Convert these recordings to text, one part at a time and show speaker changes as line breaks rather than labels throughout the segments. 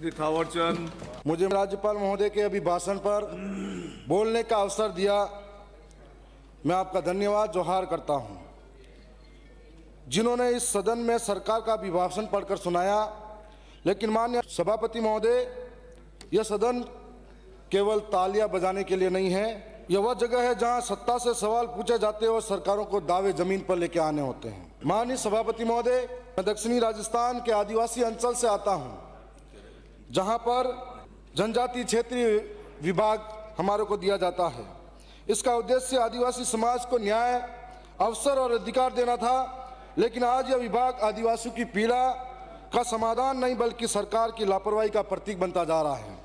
मुझे राज्यपाल महोदय के अभिभाषण पर बोलने का अवसर दिया, मैं आपका धन्यवाद जोहार करता हूं। जिन्होंने इस सदन में सरकार का अभिभाषण पढ़कर सुनाया, लेकिन माननीय सभापति महोदय, यह सदन केवल तालियां बजाने के लिए नहीं है। यह वह जगह है जहां सत्ता से सवाल पूछे जाते हैं और सरकारों को दावे जमीन पर लेके आने होते हैं। माननीय सभापति महोदय, मैं दक्षिणी राजस्थान के आदिवासी अंचल से आता हूं, जहां पर जनजातीय क्षेत्रीय विभाग हमारे को दिया जाता है। इसका उद्देश्य आदिवासी समाज को न्याय, अवसर और अधिकार देना था, लेकिन आज यह विभाग आदिवासियों की पीड़ा का समाधान नहीं बल्कि सरकार की लापरवाही का प्रतीक बनता जा रहा है।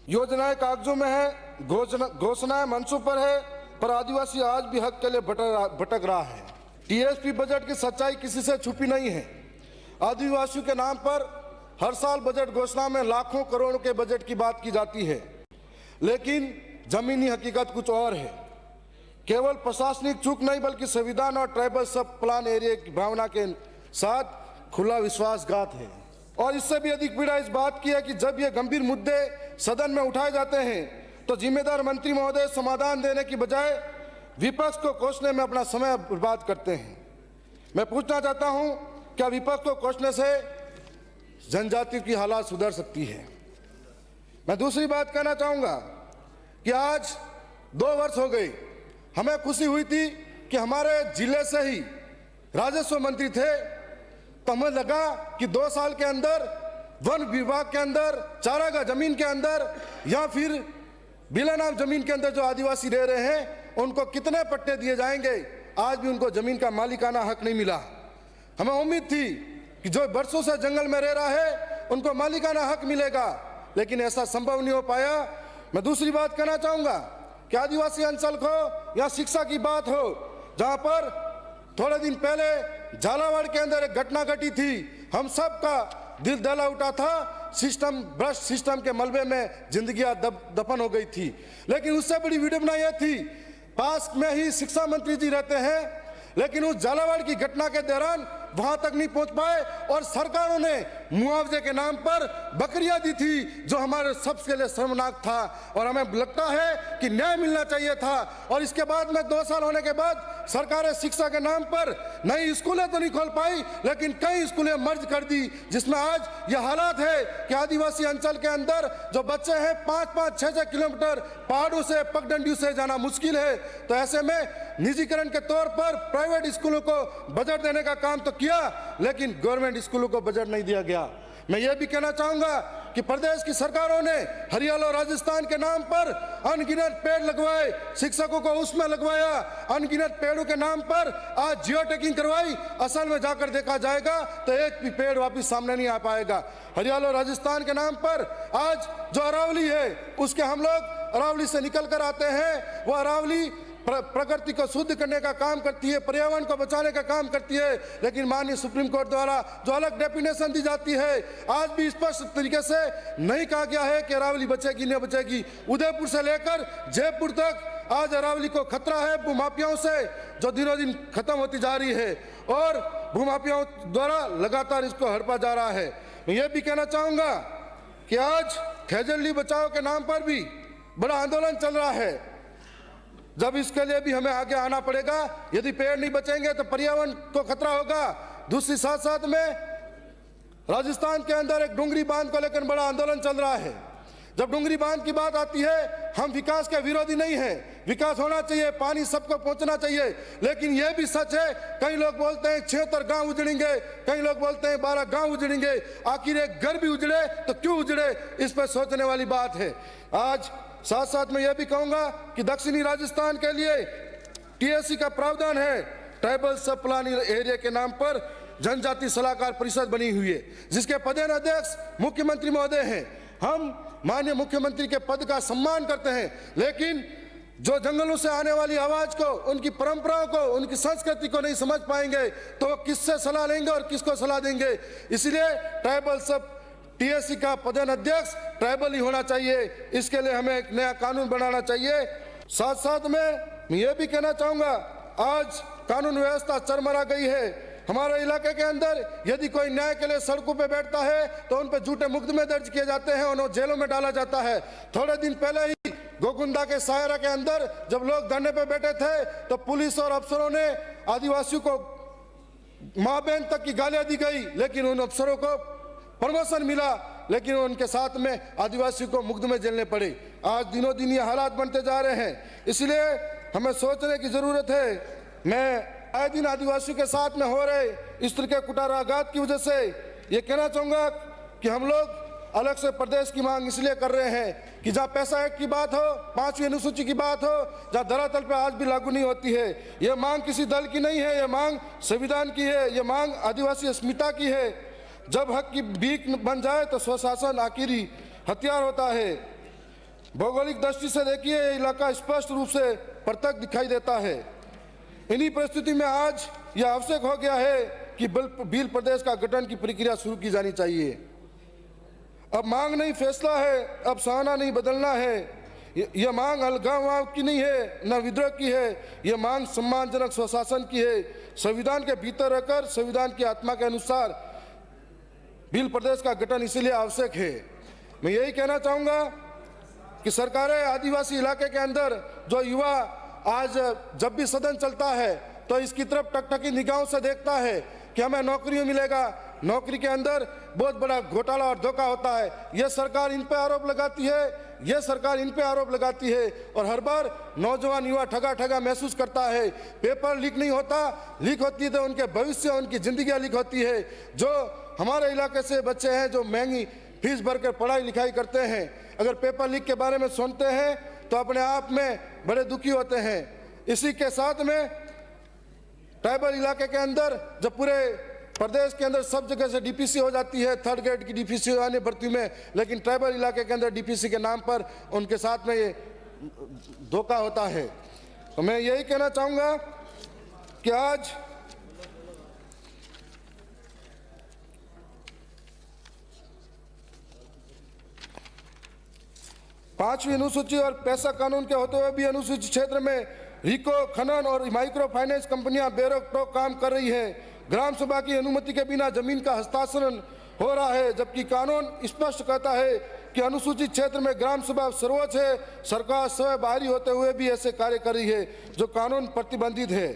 योजनाएं कागजों में है, घोषणाएं मंचों पर है, पर आदिवासी आज भी हक के लिए भटक रहा है। टीएसपी बजट की सच्चाई किसी से छुपी नहीं है। आदिवासियों के नाम पर हर साल बजट घोषणा में लाखों करोड़ों के बजट की बात की जाती है, लेकिन जमीनी हकीकत कुछ और है। केवल प्रशासनिक चूक नहीं बल्कि संविधान और ट्राइबल सब प्लान एरिया की भावना के साथ खुला विश्वासघात है। और इससे भी अधिक पीड़ा इस बात की है कि जब ये गंभीर मुद्दे सदन में उठाए जाते हैं तो जिम्मेदार मंत्री महोदय समाधान देने की बजाय विपक्ष को कोसने में अपना समय बर्बाद करते हैं। मैं पूछना चाहता हूं, क्या विपक्ष को कोसने से जनजाति की हालात सुधर सकती है? मैं दूसरी बात कहना चाहूंगा कि आज 2 वर्ष हो गए, हमें खुशी हुई थी कि हमारे जिले से ही राजस्व मंत्री थे, तो हमें लगा कि 2 साल के अंदर वन विभाग के अंदर, चारागाह जमीन के अंदर या फिर बिलानाम जमीन के अंदर जो आदिवासी रह रहे हैं उनको कितने पट्टे दिए जाएंगे। आज भी उनको जमीन का मालिकाना हक नहीं मिला। हमें उम्मीद थी कि जो वर्षों से जंगल में रह रहा है उनको मालिकाना हक मिलेगा, लेकिन ऐसा संभव नहीं हो पाया। मैं दूसरी बात कहना चाहूंगा कि आदिवासी अंचल को या शिक्षा की बात हो, जहां पर थोड़े दिन पहले झालावाड़ के अंदर एक घटना घटी थी, हम सब का दिल दहला उठा था। सिस्टम भ्रष्ट सिस्टम के मलबे में जिंदगियां दफन हो गई थी, लेकिन उससे बड़ी विडंबना यह थी, पास में ही शिक्षा मंत्री जी रहते हैं, लेकिन उस झालावाड़ की घटना के दौरान वहां तक नहीं पहुंच पाए और सरकारों ने मुआवजे के नाम पर बकरियां दी थी, जो हमारे सबके लिए शर्मनाक था। और हमें लगता है कि न्याय मिलना चाहिए था। और इसके बाद में 2 साल होने के बाद सरकारें शिक्षा के नाम पर नई स्कूलें तो नहीं खोल पाई, लेकिन कई स्कूलें मर्ज कर दी, जिसमें आज यह हालात है कि आदिवासी अंचल के अंदर जो बच्चे हैं 5-5, 6-6 किलोमीटर पहाड़ों से, पगडंडियों से जाना मुश्किल है। तो ऐसे में निजीकरण के तौर पर प्राइवेट स्कूलों को बजट देने का काम तो किया, लेकिन गवर्नमेंट स्कूलों को बजट नहीं दिया गया। मैं ये भी कहना चाहूंगा कि प्रदेश की सरकारों ने हरियाणा और राजस्थान के नाम पर अनगिनत पेड़ लगवाए, शिक्षकों को उसमें लगवाया, अनगिनत पेड़ों के नाम पर आज जियो टैगिंग करवाई। असल में जाकर देखा जाएगा तो एक भी पेड़ वापिस सामने नहीं आ पाएगा। हरियाणा और राजस्थान के नाम पर आज जो अरावली है, उसके हम लोग अरावली से निकल कर आते हैं, वो अरावली प्रकृति को शुद्ध करने का काम करती है, पर्यावरण को बचाने का काम करती है, लेकिन माननीय सुप्रीम कोर्ट द्वारा जो अलग डेफिनेशन दी जाती है, आज भी स्पष्ट तरीके से नहीं कहा गया है कि अरावली बचेगी नहीं बचेगी। उदयपुर से लेकर जयपुर तक आज अरावली को खतरा है भूमाफियाओं से, जो दिनों दिन खत्म होती जा रही है और भूमाफियाओं द्वारा लगातार इसको हड़पा जा रहा है। मैं ये भी कहना चाहूंगा कि आज खेजड़ली बचाओ के नाम पर भी बड़ा आंदोलन चल रहा है। जब इसके लिए भी हमें आगे आना पड़ेगा। यदि पेड़ नहीं बचेंगे तो पर्यावरण को खतरा होगा। दूसरी साथ साथ में राजस्थान के अंदर एक डुंगरी बांध को लेकर बड़ा आंदोलन चल रहा है। जब डुंगरी बांध की बात आती है, हम विकास के विरोधी नहीं है, विकास होना चाहिए, पानी सबको पहुंचना चाहिए, लेकिन यह भी सच है, कई लोग बोलते हैं 76 गांव उजड़ेंगे, कई लोग बोलते हैं 12 गांव उजड़ेंगे। आखिर एक घर भी उजड़े तो क्यों उजड़े, इस पर सोचने वाली बात है। आज साथ साथ में यह भी कहूंगा कि दक्षिणी राजस्थान के लिए टीएससी का प्रावधान है। ट्राइबल सब प्लान एरिया के नाम पर जनजाति सलाहकार परिषद बनी हुई है, जिसके प्रदेश अध्यक्ष मुख्यमंत्री महोदय हैं। हम माननीय मुख्यमंत्री के पद का सम्मान करते हैं, लेकिन जो जंगलों से आने वाली आवाज को, उनकी परंपराओं को, उनकी संस्कृति को नहीं समझ पाएंगे तो किससे सलाह लेंगे और किसको सलाह देंगे। इसलिए ट्राइबल सब टीएससी का प्रधान अध्यक्ष ट्राइबल ही होना चाहिए। इसके लिए हमें एक नया कानून बनाना चाहिए। साथ साथ में मैं ये भी कहना चाहूंगा, आज कानून व्यवस्था चरमरा गई है। हमारे इलाके के अंदर यदि कोई न्याय के लिए सड़कों पे बैठता है तो उन पे झूठे मुकदमे दर्ज किए जाते हैं, उन्हें जेलों में डाला जाता है। थोड़े दिन पहले ही गोकुंदा के सायरा के अंदर जब लोग धरने पे बैठे थे तो पुलिस और अफसरों ने आदिवासियों को माँ बहन तक की गालियां दी गई, लेकिन उन अफसरों को प्रमोशन मिला, लेकिन उनके साथ में आदिवासियों को मुकदमे झेलने पड़े। आज दिनों दिन ये हालात बनते जा रहे हैं, इसलिए हमें सोचने की जरूरत है। मैं आए दिन आदिवासियों के साथ में हो रहे इस तरह के कुटाराघात की वजह से ये कहना चाहूंगा कि हम लोग अलग से प्रदेश की मांग इसलिए कर रहे हैं कि जहाँ पैसा एक्ट की बात हो, 5वीं अनुसूची की बात हो, जहाँ धरातल पे आज भी लागू नहीं होती है। ये मांग किसी दल की नहीं है, ये मांग संविधान की है, ये मांग आदिवासी अस्मिता की है। जब हक की भीख बन जाए तो स्वशासन आखिरी हथियार होता है। भौगोलिक दृष्टि से देखिए ये इलाका स्पष्ट रूप से प्रत्यक्ष दिखाई देता है। इन्हीं परिस्थिति में आज यह आवश्यक हो गया है कि भील प्रदेश का गठन की प्रक्रिया शुरू की जानी चाहिए। अब मांग नहीं फैसला है, अब सहना नहीं बदलना है। यह मांग अलगाव की नहीं है, न विद्रोह की है, यह मांग सम्मानजनक स्वशासन की है। संविधान के भीतर रहकर संविधान की आत्मा के अनुसार भील प्रदेश का गठन इसलिए आवश्यक है। मैं यही कहना चाहूँगा कि सरकारें आदिवासी इलाके के अंदर जो युवा आज जब भी सदन चलता है तो इसकी तरफ टकटकी निगाहों से देखता है कि हमें नौकरी मिलेगा, नौकरी के अंदर बहुत बड़ा घोटाला और धोखा होता है। यह सरकार इन पे आरोप लगाती है, यह सरकार इन पे आरोप लगाती है और हर बार नौजवान युवा ठगा ठगा महसूस करता है। पेपर लीक नहीं होता, लीक होती है तो उनके भविष्य, उनकी जिंदगियां लीक होती है। जो हमारे इलाके से बच्चे हैं जो महंगी फीस भरकर पढ़ाई लिखाई करते हैं, अगर पेपर लीक के बारे में सुनते हैं तो अपने आप में बड़े दुखी होते हैं। इसी के साथ में ट्राइबल इलाके के अंदर जब पूरे प्रदेश के अंदर सब जगह से डीपीसी हो जाती है, 3rd ग्रेड की डीपीसी आने भर्ती में, लेकिन ट्राइबल इलाके के अंदर डीपीसी के नाम पर उनके साथ में ये धोखा होता है। तो मैं यही कहना चाहूँगा कि आज पांचवी अनुसूची और पैसा कानून के होते हुए भी अनुसूचित क्षेत्र में रिको, खनन और माइक्रो फाइनेंस कंपनियां बेरोक टोक काम कर रही हैं। ग्राम सभा की अनुमति के बिना जमीन का हस्तांतरण हो रहा है, जबकि कानून स्पष्ट कहता है कि अनुसूचित क्षेत्र में ग्राम सभा सर्वोच्च है। सरकार स्वयं बाहरी होते हुए भी ऐसे कार्य कर रही है जो कानून प्रतिबंधित है।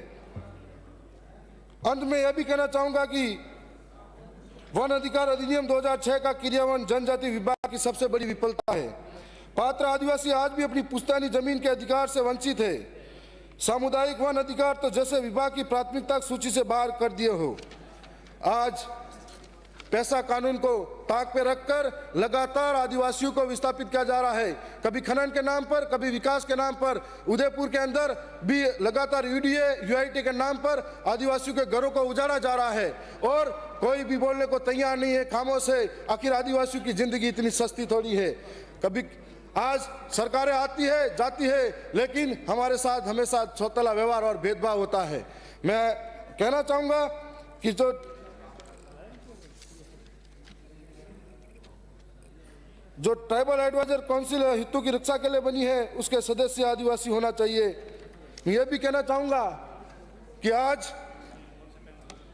अंत में यह भी कहना चाहूंगा कि वन अधिकार अधिनियम 2006 का क्रियान्वयन जनजाति विभाग की सबसे बड़ी विफलता है। पात्र आदिवासी आज भी अपनी पुश्तैनी जमीन के अधिकार से वंचित है। सामुदायिक वन अधिकार तो जैसे विभाग की प्राथमिकता सूची से बाहर कर दिए हो। आज पैसा कानून को ताक पे रखकर लगातार आदिवासियों को विस्थापित किया जा रहा है, कभी खनन के नाम पर, कभी विकास के नाम पर। उदयपुर के अंदर भी लगातार यूडीए, यूआईटी के नाम पर आदिवासियों के घरों को उजाड़ा जा रहा है और कोई भी बोलने को तैयार नहीं है, खामोश है। आखिर आदिवासियों की जिंदगी इतनी सस्ती थोड़ी है। कभी आज सरकारें आती है जाती है, लेकिन हमारे साथ हमेशा सौतेला व्यवहार और भेदभाव होता है। मैं कहना चाहूँगा कि जो ट्राइबल एडवाइजर काउंसिल हितों की रक्षा के लिए बनी है उसके सदस्य आदिवासी होना चाहिए। मैं ये भी कहना चाहूँगा कि आज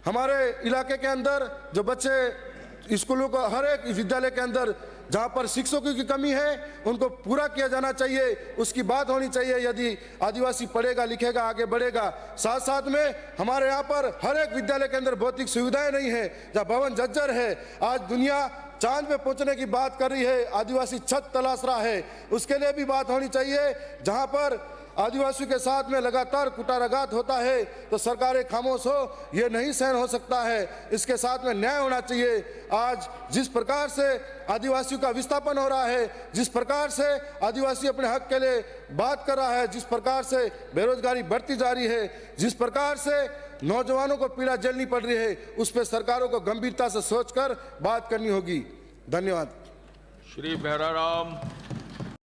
हमारे इलाके के अंदर जो बच्चे स्कूलों को, हर एक विद्यालय के अंदर जहाँ पर शिक्षकों की कमी है उनको पूरा किया जाना चाहिए, उसकी बात होनी चाहिए। यदि आदिवासी पढ़ेगा लिखेगा आगे बढ़ेगा। साथ साथ में हमारे यहाँ पर हर एक विद्यालय के अंदर भौतिक सुविधाएं नहीं है, जहाँ भवन जर्जर है। आज दुनिया चांद पे पहुंचने की बात कर रही है, आदिवासी छत तलाश रहा है, उसके लिए भी बात होनी चाहिए। जहाँ पर आदिवासियों के साथ में लगातार कुटाराघात होता है तो सरकारें खामोश हो, ये नहीं सहन हो सकता है। इसके साथ में न्याय होना चाहिए। आज जिस प्रकार से आदिवासियों का विस्थापन हो रहा है, जिस प्रकार से आदिवासी अपने हक के लिए बात कर रहा है, जिस प्रकार से बेरोजगारी बढ़ती जा रही है, जिस प्रकार से नौजवानों को पीड़ा झेलनी पड़ रही है, उस पर सरकारों को गंभीरता से सोचकर बात करनी होगी। धन्यवाद।
श्री भैराराम।